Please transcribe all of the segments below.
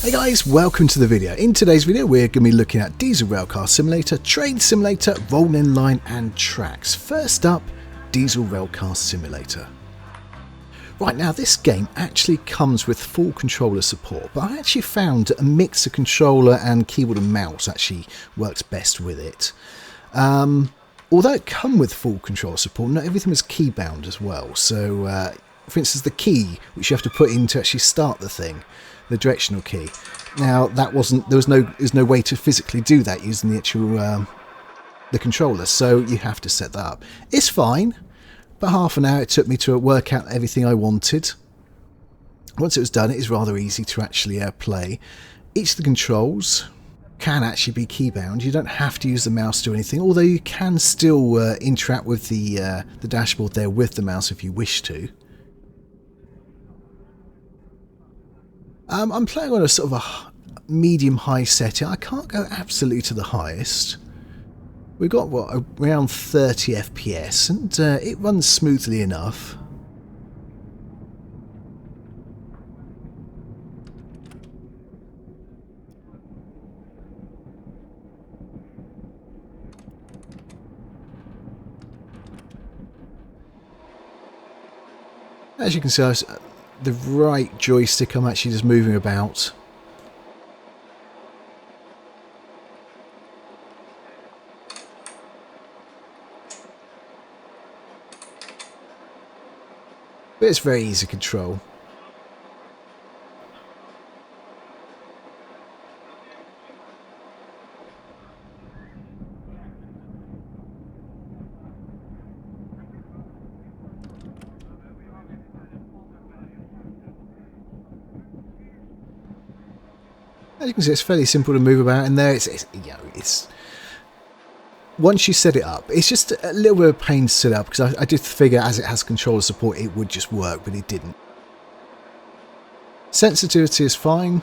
Hey guys, welcome to the video. In today's video we're going to be looking at Diesel Railcar Simulator, Train Simulator, Rolling Line and Tracks. First up, Diesel Railcar Simulator. Right, now this game actually comes with full controller support, but I actually found a mix of controller and keyboard and mouse actually works best with it. Although it comes with full controller support, not everything was key bound as well. So for instance, the key which you have to put in to actually start the thing, the directional key. Now that there's no way to physically do that using the actual the controller, so you have to set that up. It's fine, but half an hour it took me to work out everything I wanted. Once it was done, it is rather easy to actually play. Each of the controls can actually be key bound. You don't have to use the mouse to do anything, although you can still interact with the dashboard there with the mouse if you wish to. I'm playing on a sort of a medium-high setting. I can't go absolutely to the highest. We've got, what, around 30 FPS, and it runs smoothly enough. As you can see, the right joystick I'm actually just moving about. But it's very easy to control. As you can see, it's fairly simple to move about in there. It's once you set it up, it's just a little bit of pain to set up, because I did figure as it has controller support it would just work, but it didn't. Sensitivity is fine.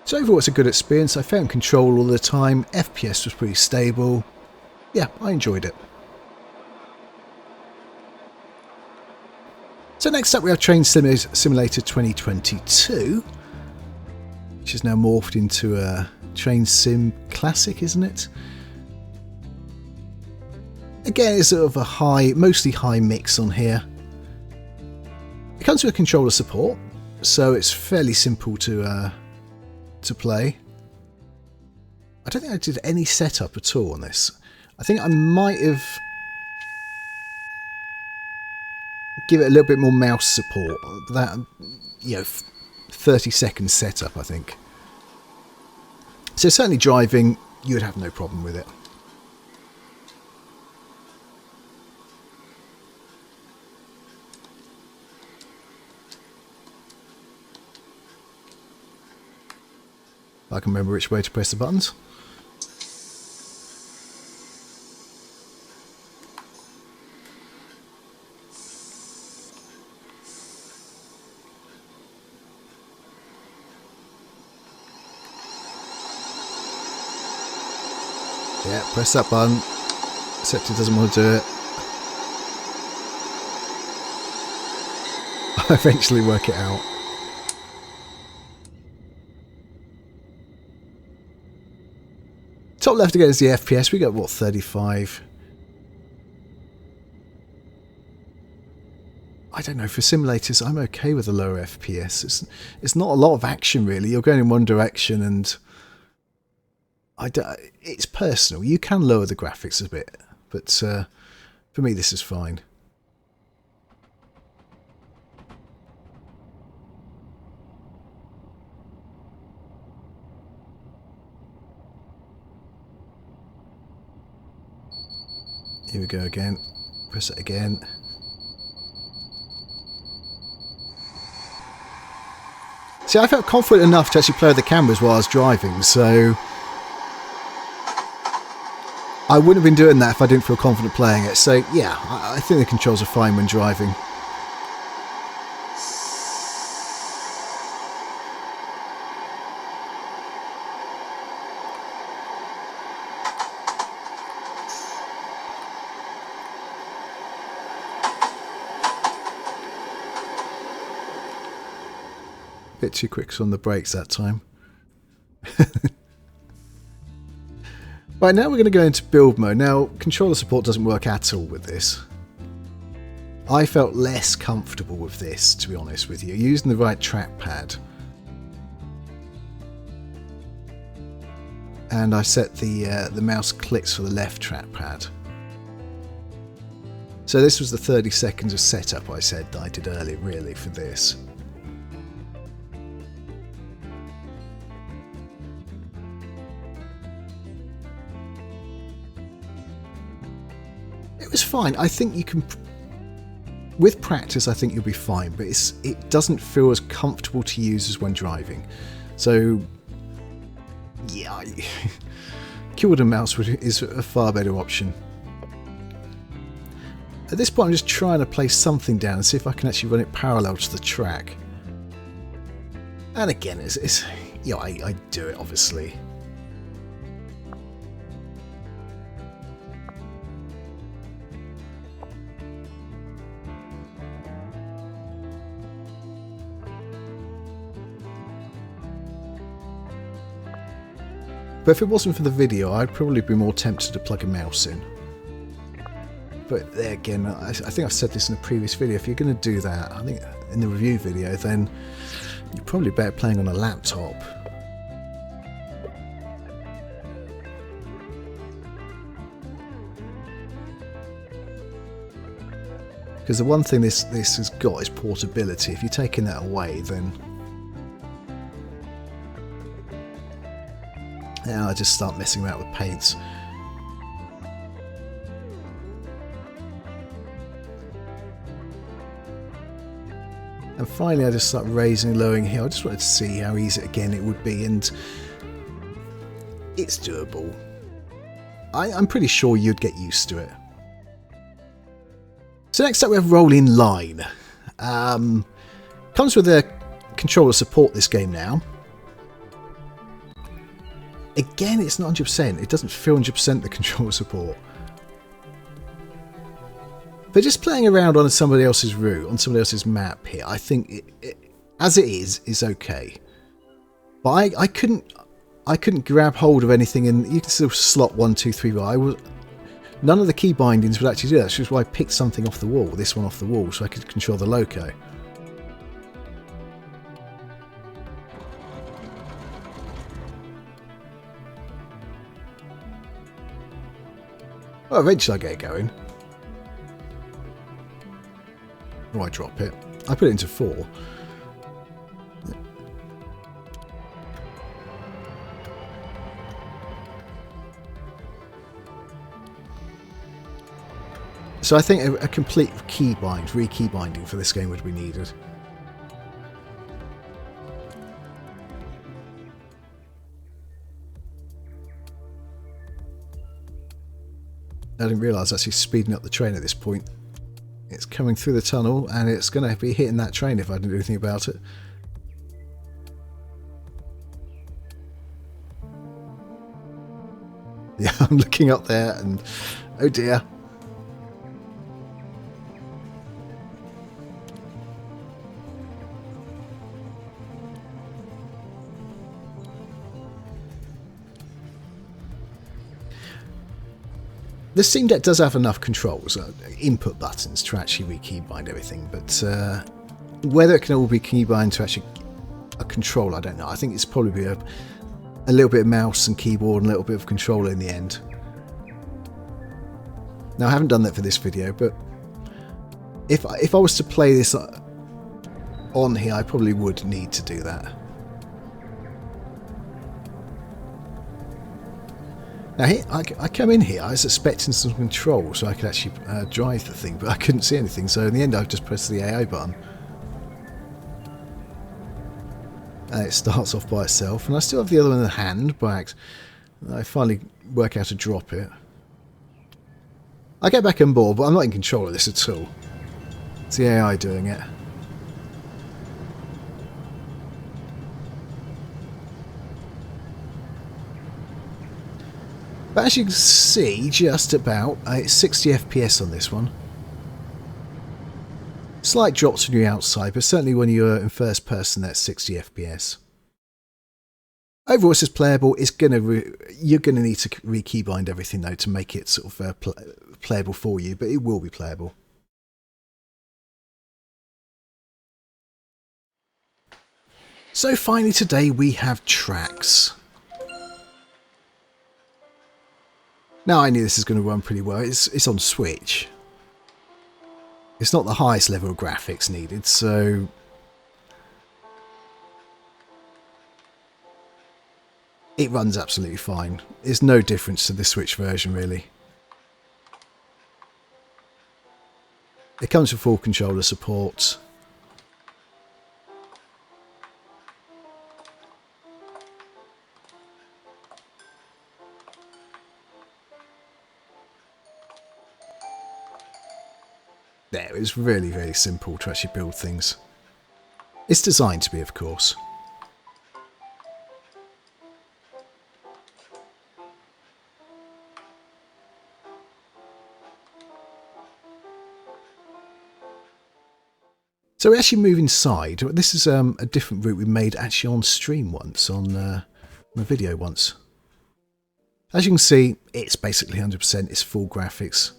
So overall it's a good experience. I found control all the time. FPS was pretty stable. Yeah, I enjoyed it. So next up we have Train Simulator 2022, which is now morphed into a Train Sim Classic, isn't it? Again, it's sort of a mostly high mix on here. It comes with controller support, so it's fairly simple to play. I don't think I did any setup at all on this. I think I might have give it a little bit more mouse support. That, 30-second setup, I think. So certainly driving, you would have no problem with it. I can remember which way to press the buttons. Yeah, press that button, except it doesn't want to do it. I'll eventually work it out. Top left again is the FPS. We got, what, 35? I don't know, for simulators I'm okay with a lower FPS. It's not a lot of action really. You're going in one direction and it's personal. You can lower the graphics a bit, but for me this is fine. Here we go again. Press it again. See, I felt confident enough to actually play with the cameras while I was driving, so I wouldn't have been doing that if I didn't feel confident playing it. So yeah, I think the controls are fine when driving. Bit too quick on the brakes that time. Right, now we're going to go into build mode. Now, controller support doesn't work at all with this. I felt less comfortable with this, to be honest with you, using the right trackpad. And I set the mouse clicks for the left trackpad. So this was the 30 seconds of setup I said that I did earlier, really, for this. It was fine. I think you can... With practice, I think you'll be fine, but it doesn't feel as comfortable to use as when driving. So, yeah, keyboard and mouse is a far better option. At this point, I'm just trying to place something down and see if I can actually run it parallel to the track. And again, yeah, I do it, obviously. But if it wasn't for the video, I'd probably be more tempted to plug a mouse in. But there again, I think I've said this in a previous video, if you're going to do that, I think in the review video, then you're probably better playing on a laptop. Because the one thing this has got is portability. If you're taking that away, then... Now I just start messing around with paints. And finally I just start raising and lowering here. I just wanted to see how easy again it would be, and it's doable. I'm pretty sure you'd get used to it. So next up we have Rolling Line. Comes with a controller support this game now. Again, it's not 100%. It doesn't feel 100% the controller support. But just playing around on somebody else's route, on somebody else's map here, I think as it is okay. But I couldn't grab hold of anything, and you can still slot 1, 2, 3. But none of the key bindings would actually do that. Which is why I picked something off the wall, this one off the wall, so I could control the loco. Well, eventually I get it going. Or I drop it. I put it into 4. So I think a complete keybind, re-key binding for this game would be needed. I didn't realise actually speeding up the train at this point. It's coming through the tunnel and it's going to be hitting that train if I don't do anything about it. Yeah, I'm looking up there and oh dear. The SteamDeck does have enough controls, input buttons to actually re-keybind everything, but whether it can all be keybind to actually a control, I don't know. I think it's probably a little bit of mouse and keyboard and a little bit of controller in the end. Now I haven't done that for this video, but if I was to play this on here, I probably would need to do that. Now here, I come in here, I was expecting some control so I could actually drive the thing, but I couldn't see anything, so in the end I've just pressed the AI button. And it starts off by itself, and I still have the other one in the hand, but I finally work out to drop it. I get back on board, but I'm not in control of this at all. It's the AI doing it. But as you can see, just about, it's 60 FPS on this one. Slight drops when you're outside, but certainly when you're in first person, that's 60 FPS. Overall, it's just playable. You're gonna need to re-keybind everything though to make it sort of playable for you, but it will be playable. So finally today we have tracks. Now I knew this is going to run pretty well. It's on Switch. It's not the highest level of graphics needed, so it runs absolutely fine. There's no difference to the Switch version really. It comes with full controller support. There, it's really, really simple to actually build things. It's designed to be, of course. So we actually move inside. This is a different route we made actually on stream once, on a video once. As you can see, it's basically 100%, it's full graphics.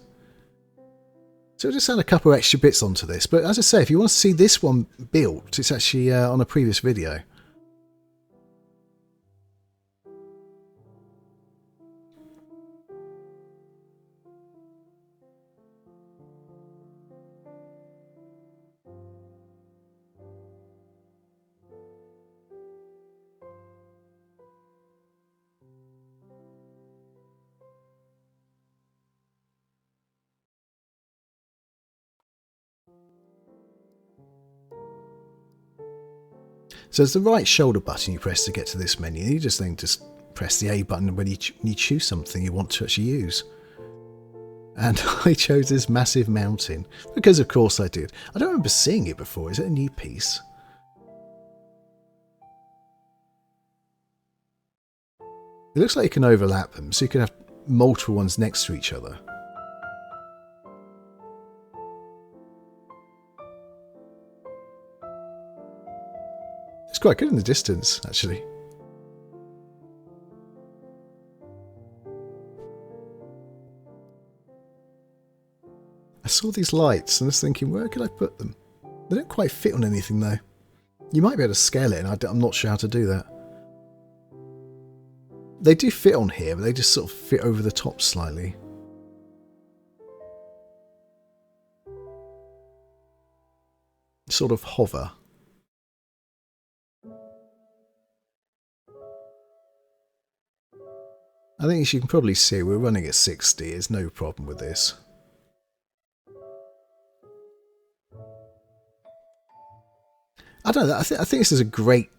So we'll just add a couple of extra bits onto this. But as I say, if you want to see this one built, it's actually on a previous video. So it's the right shoulder button you press to get to this menu. You just press the A button when you choose something you want to actually use. And I chose this massive mountain because of course I did. I don't remember seeing it before. Is it a new piece? It looks like you can overlap them, so you can have multiple ones next to each other. It's quite good in the distance, actually. I saw these lights and I was thinking, where could I put them? They don't quite fit on anything though. You might be able to scale it, and I'm not sure how to do that. They do fit on here, but they just sort of fit over the top slightly. Sort of hover. I think as you can probably see, we're running at 60. There's no problem with this. I don't know. I think this is a great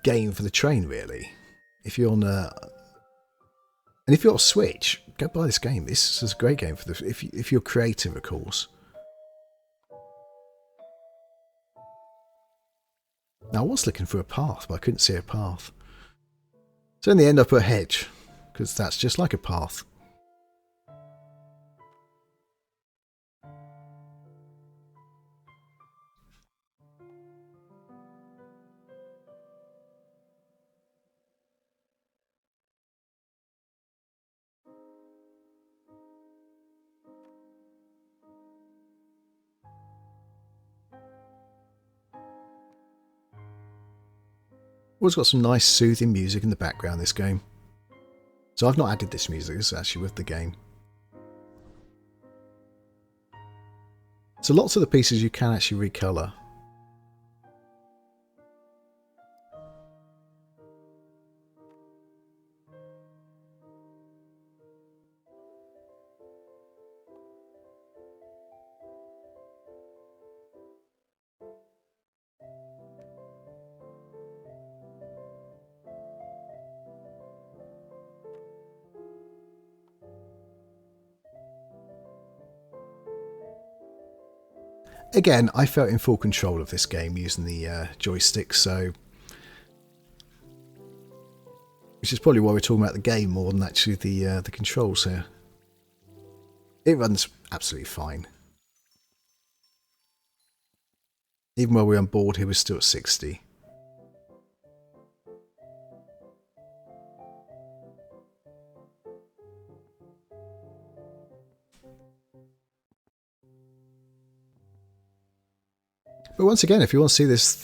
game for the train, really. If you're on and if you're on Switch, go buy this game. This is a great game for if you're creative, of course. Now I was looking for a path, but I couldn't see a path. So in the end, I put a hedge because that's just like a path. It's got some nice soothing music in the background, this game. So I've not added this music, this is actually with the game. So lots of the pieces you can actually recolour. Again, I felt in full control of this game using the joystick, so which is probably why we're talking about the game more than actually the controls here. It runs absolutely fine. Even while we were on board, he was still at 60. But once again, if you want to see this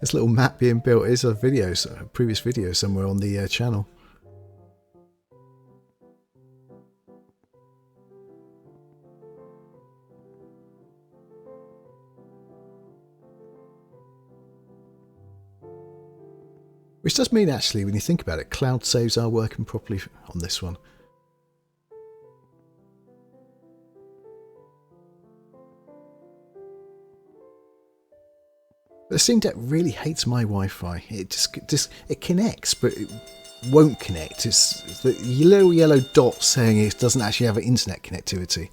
this little map being built, is a previous video somewhere on the channel. Which does mean, actually, when you think about it, cloud saves are working properly on this one. The SteamDeck really hates my Wi-Fi. It connects, but it won't connect. It's the little yellow dot saying it doesn't actually have an internet connectivity.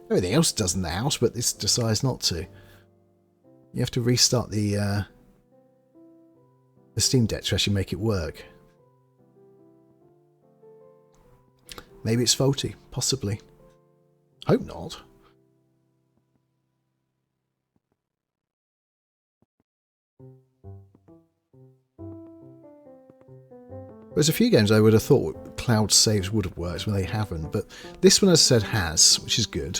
Everything else does in the house, but this decides not to. You have to restart the SteamDeck to actually make it work. Maybe it's faulty, possibly. Hope not. There's a few games I would have thought cloud saves would have worked when they haven't, but this one, as I said, has, which is good.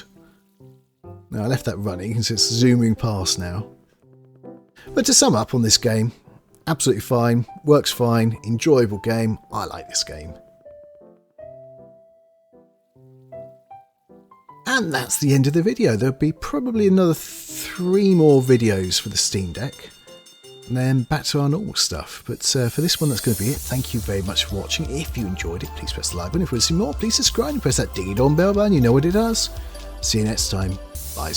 Now I left that running because it's zooming past now. But to sum up on this game, absolutely fine, works fine, enjoyable game. I like this game. And that's the end of the video. There'll be probably another 3 more videos for the SteamDeck. And then back to our normal stuff. But for this one, that's going to be it. Thank you very much for watching. If you enjoyed it, please press the like button. If you want to see more, please subscribe and press that ding-dong bell button. You know what it does. See you next time. Bye.